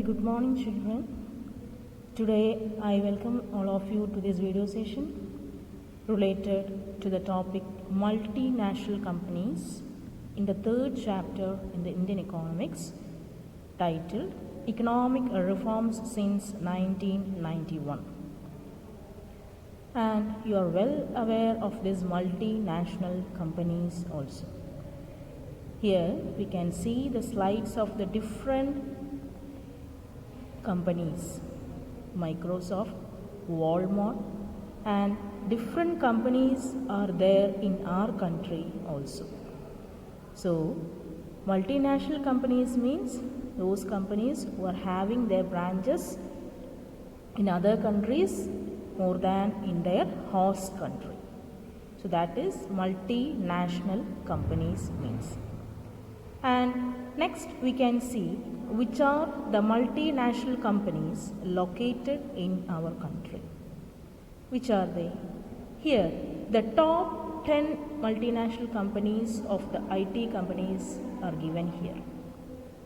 good morning, children. Today I welcome all of you to this video session related to the topic multinational companies in the third chapter in the Indian Economics, titled Economic Reforms Since 1991. And you are well aware of these multinational companies also. Here we can see the slides of the different companies, Microsoft, Walmart, and different companies are there in our country also. So, multinational companies means those companies who are having their branches in other countries more than in their host country. So that is multinational companies means. And next we can see which are the multinational companies located in our country. Which are they? Here, the top 10 multinational companies of the IT companies are given here.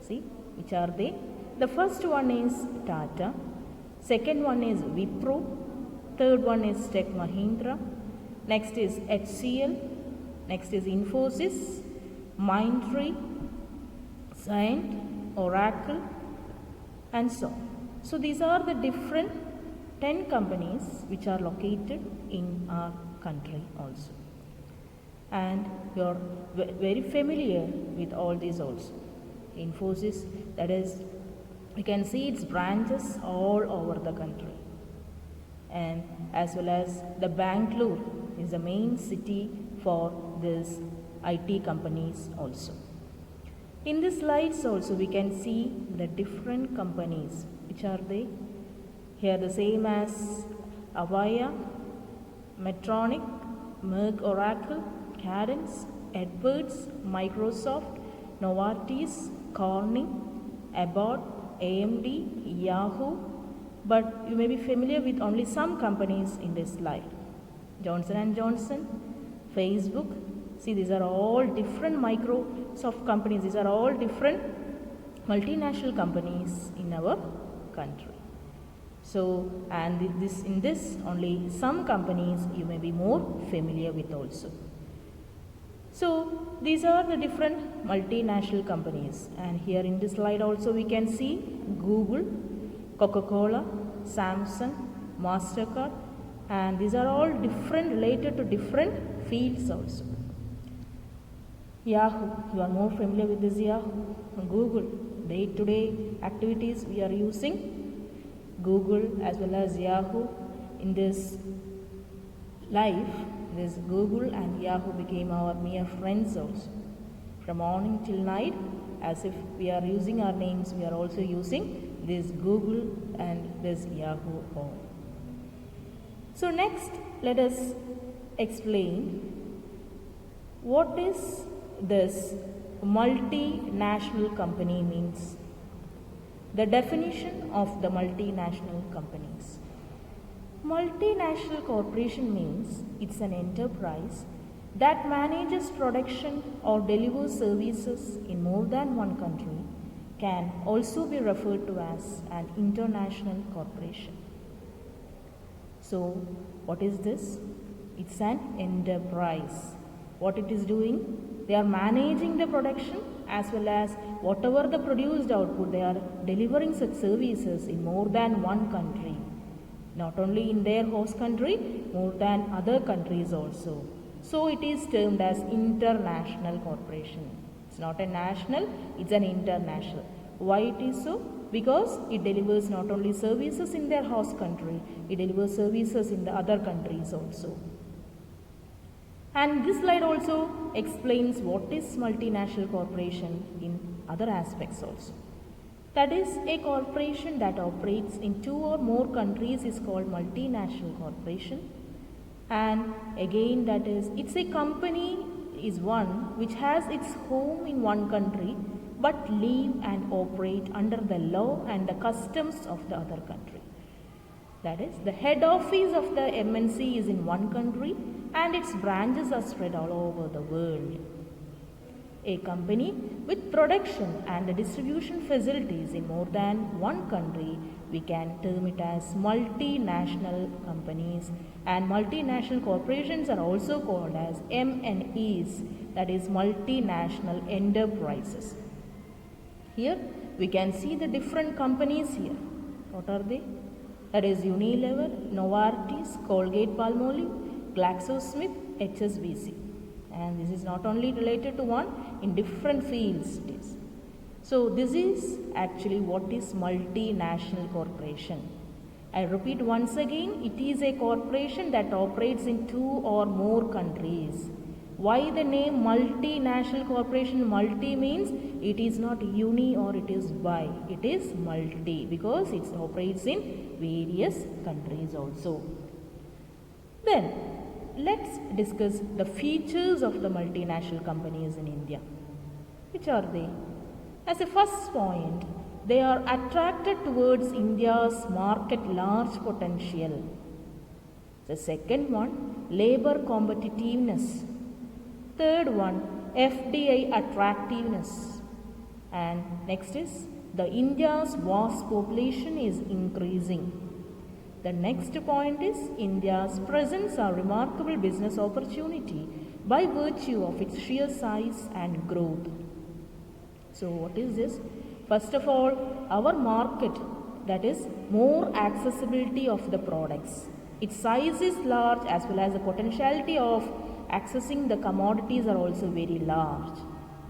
See, which are they? The first one is Tata, second one is Wipro, third one is Tech Mahindra, next is HCL, next is Infosys, Mindtree, Cyient, Oracle, and so on. So these are the different 10 companies which are located in our country also. And you are very familiar with all these also. Infosys, that is, you can see its branches all over the country. And as well as the Bangalore is the main city for these IT companies also. In these slides also we can see the different companies. Which are they? Here the same as Avaya, Medtronic, Merck Oracle, Cadence, Edwards, Microsoft, Novartis, Corning, Abbott, AMD, Yahoo. But you may be familiar with only some companies in this slide. Johnson & Johnson, Facebook. See, these are all different Microsoft companies. These are all different multinational companies in our country. So, and in this only some companies you may be more familiar with also. So, these are the different multinational companies. And here in this slide also we can see Google, Coca-Cola, Samsung, MasterCard, and these are all different, related to different fields also. Yahoo, you are more familiar with this Yahoo. Google, day-to-day activities we are using Google as well as Yahoo. In this life, this Google and Yahoo became our mere friends also. From morning till night, as if we are using our names, we are also using this Google and this Yahoo home. So next, let us explain what is this multinational company means. The definition of the multinational companies. Multinational corporation means it's an enterprise that manages production or delivers services in more than one country, can also be referred to as an international corporation. So, what is this? It's an enterprise. What it is doing? They are managing the production as well as whatever the produced output, they are delivering such services in more than one country. Not only in their host country, more than other countries also. So it is termed as international corporation. It's not a national, it's an international. Why it is so? Because it delivers not only services in their host country, it delivers services in the other countries also. And this slide also explains what is multinational corporation in other aspects also. That is, a corporation that operates in 2 or more countries is called multinational corporation. And again, that is, it's a company is one which has its home in one country but live and operate under the law and the customs of the other country. That is, the head office of the MNC is in one country and its branches are spread all over the world. A company with production and distribution facilities in more than one country, we can term it as multinational companies, and multinational corporations are also called as MNEs, that is multinational enterprises. Here we can see the different companies here. What are they? That is Unilever, Novartis, Colgate-Palmolive, GlaxoSmith, HSBC. And this is not only related to one, in different fields it is. So this is actually what is multinational corporation. I repeat once again, it is a corporation that operates in 2 or more countries. Why the name multinational corporation? Multi means it is not uni or it is bi. It is multi because it operates in various countries also. Then let's discuss the features of the multinational companies in India. Which are they? As a first point, they are attracted towards India's market large potential. The second one, labor competitiveness. Third one, FDI attractiveness. And next is the India's vast population is increasing. The next point is India's presents a remarkable business opportunity by virtue of its sheer size and growth. So what is this? First of all, our market, that is more accessibility of the products. Its size is large as well as the potentiality of accessing the commodities are also very large.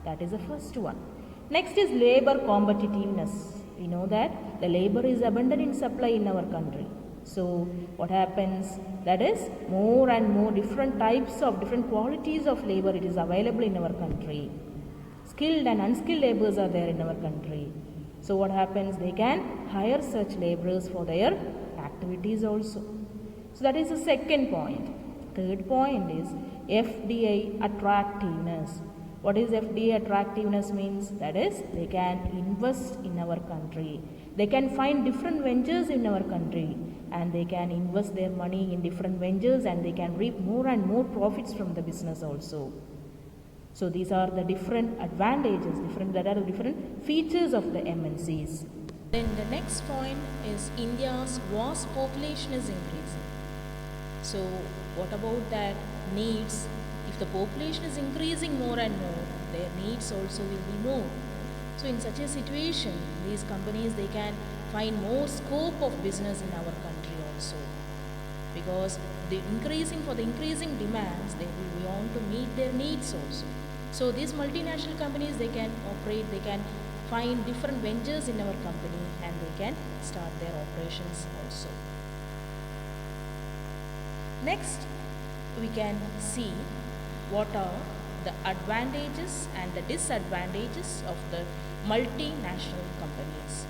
That is the first one. Next is labor competitiveness. We know that the labor is abundant in supply in our country. So what happens? That is more and more different types of different qualities of labor it is available in our country. Skilled and unskilled laborers are there in our country. So what happens? They can hire such laborers for their activities also. So that is the second point. Third point is FDI attractiveness. What is FDI attractiveness means? That is they can invest in our country. They can find different ventures in our country and they can invest their money in different ventures and they can reap more and more profits from the business also. So these are the different advantages, there are different features of the MNCs. Then the next point is India's vast population is increasing. So what about that needs? If the population is increasing more and more, their needs also will be more. So in such a situation, these companies, they can find more scope of business in our country also. Because the increasing demands, they will want to meet their needs also. So these multinational companies, they can operate, they can find different ventures in our company and they can start their operations also. Next, we can see what are the advantages and the disadvantages of the multinational companies.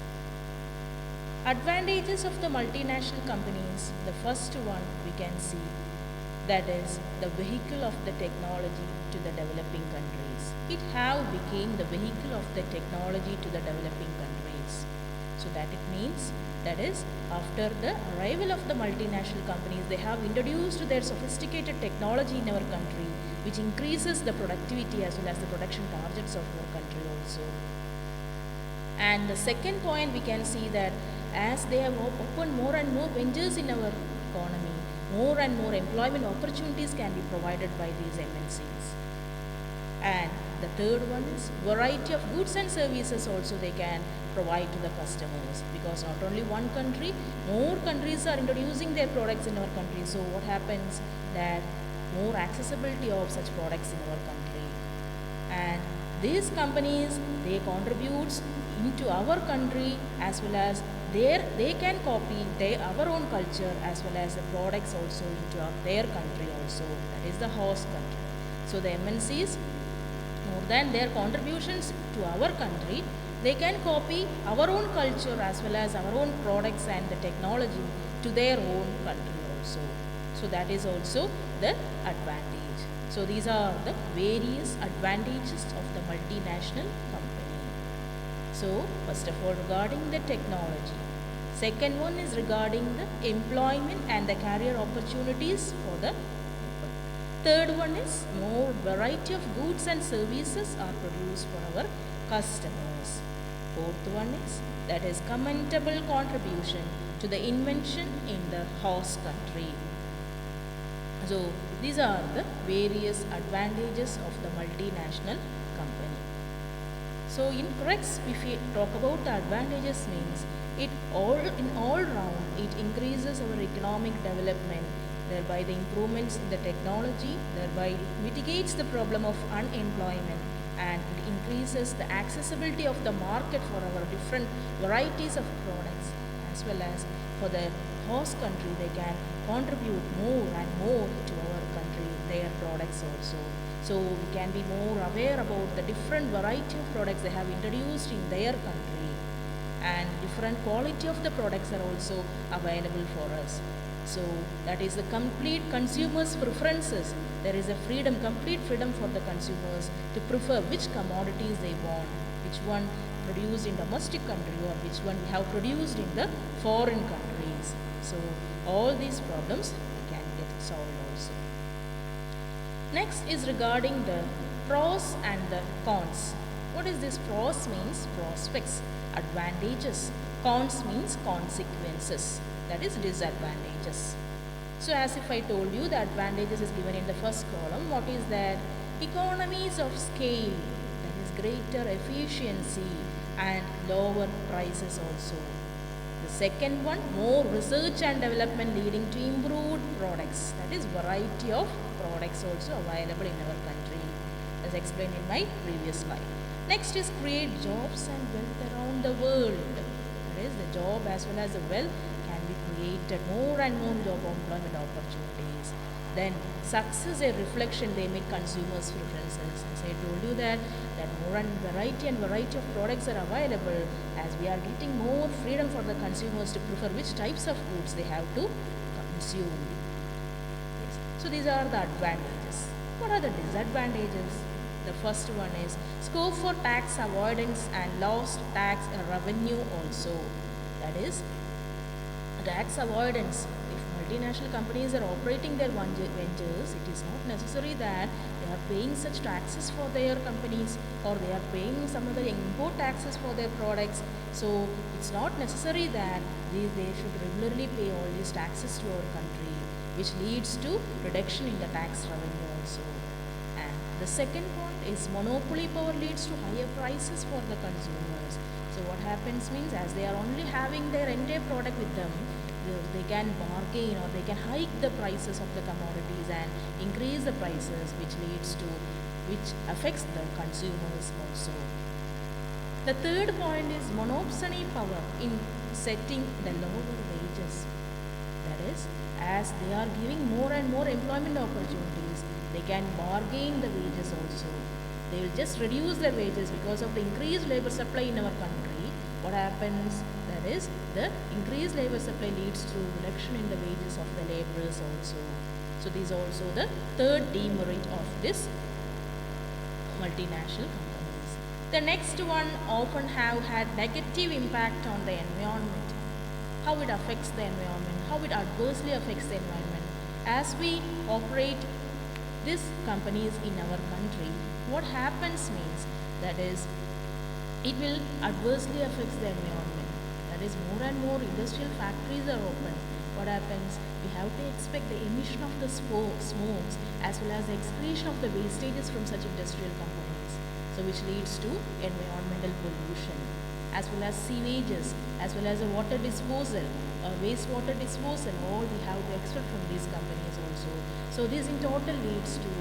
Advantages of the multinational companies, the first one we can see, that is the vehicle of the technology to the developing countries. It have become the vehicle of the technology to the developing countries. So that it means, that is, after the arrival of the multinational companies, they have introduced their sophisticated technology in our country, which increases the productivity as well as the production targets of our country also. And the second point we can see that as they have opened more and more ventures in our economy, more and more employment opportunities can be provided by these MNCs. And the third one is variety of goods and services also they can provide to the customers, because not only one country, more countries are introducing their products in our country. So what happens, that more accessibility of such products in our country. And these companies, they contribute into our country as well as they can copy our own culture as well as the products also into their country also, that is the host country. So the MNCs, more than their contributions to our country, they can copy our own culture as well as our own products and the technology to their own country also. So that is also the advantage. So these are the various advantages of the multinational company. So first of all, regarding the technology. Second one is regarding the employment and the career opportunities for the people. Third one is more variety of goods and services are produced for our customers. Fourth one is that is commendable contribution to the invention in the host country. So these are the various advantages of the multinational company. So in crux, if we talk about the advantages means it all round it increases our economic development, thereby the improvements in the technology, thereby it mitigates the problem of unemployment, and it increases the accessibility of the market for our different varieties of products, as well as for the host country they can contribute more and more to our country, their products also. So we can be more aware about the different variety of products they have introduced in their country, and different quality of the products are also available for us. So that is the complete consumers preferences. There is a freedom, complete freedom for the consumers to prefer which commodities they want, which one produced in domestic country or which one we have produced in the foreign countries. So all these problems can get solved also. Next is regarding the pros and the cons. What is this? Pros means prospects, advantages. Cons means consequences, that is disadvantages. So as if I told you, the advantages is given in the first column. What is that? Economies of scale, that is greater efficiency and lower prices also. The second one, more research and development leading to improved products, that is variety of products also available in our country, as explained in my previous slide. Next is create jobs and wealth around the world. That is, the job as well as the wealth can be created, more and more job employment opportunities. Then success a reflection, they make consumers preferences. As I told you that more and variety of products are available, as we are getting more freedom for the consumers to prefer which types of goods they have to consume. Yes. So these are the advantages. What are the disadvantages? The first one is scope for tax avoidance and lost tax revenue also. That is, tax avoidance. If multinational companies are operating their ventures, it is not necessary that they are paying such taxes for their companies, or they are paying some other import taxes for their products. So it's not necessary that they should regularly pay all these taxes to our country, which leads to reduction in the tax revenue also. And the second point is monopoly power leads to higher prices for the consumers. So what happens means, as they are only having their entire product with them, they can bargain or they can hike the prices of the commodities and increase the prices, which affects the consumers also. The third point is monopoly power in setting the lower wages. That is, as they are giving more and more employment opportunities, they can bargain the wages also. They will just reduce their wages because of the increased labor supply in our country. What happens? That is, the increased labor supply leads to reduction in the wages of the laborers also. So this is also the third demerit of this multinational companies. The next one often have had negative impact on the environment. How it affects the environment, how it adversely affects the environment. As we operate these companies in our country, what happens means, that is, it will adversely affect the environment. That is, more and more industrial factories are open. What happens? We have to expect the emission of the smokes as well as the excretion of the wastages from such industrial companies. So which leads to environmental pollution, as well as sewages, as well as a water disposal, wastewater disposal, all we have to expect from these companies also. So this in total leads to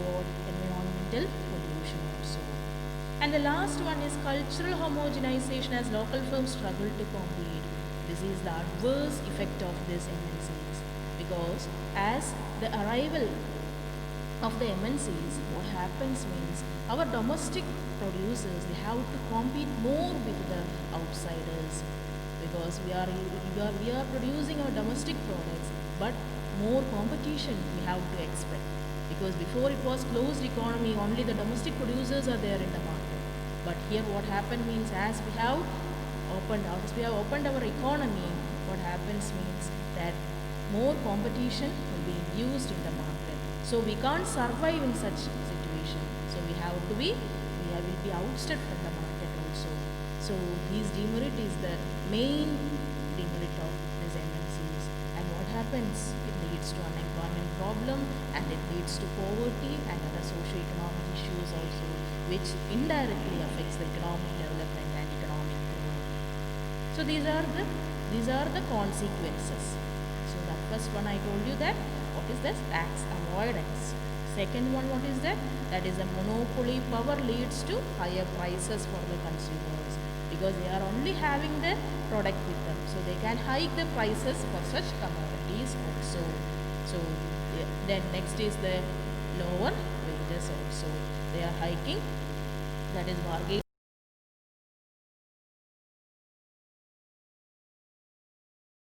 what? Environmental pollution also. And the last one is cultural homogenization, as local firms struggle to compete. This is the adverse effect of these MNCs, because as the arrival of the MNCs, what happens means our domestic producers, they have to compete more with the outsiders, because we are producing our domestic products, but more competition we have to expect, because before it was closed economy, only the domestic producers are there in the market. But here what happened means, as we have opened our economy, what happens means that more competition will be induced in the market. So we can't survive in such situation. So will be ousted from the market also. So these demerit is the main demerit of these MNCs. And what happens? It leads to unemployment problem, and it leads to poverty and other socio-economic issues also, which indirectly affects the economic development and economic growth. So these are the consequences. So the first one I told you that what is this? Tax avoidance. Second one, what is that? That is a monopoly power leads to higher prices for the consumers, because they are only having the product with them, so they can hike the prices for such commodities also. So then next is the lower wages also. They are hiking, that is bargaining.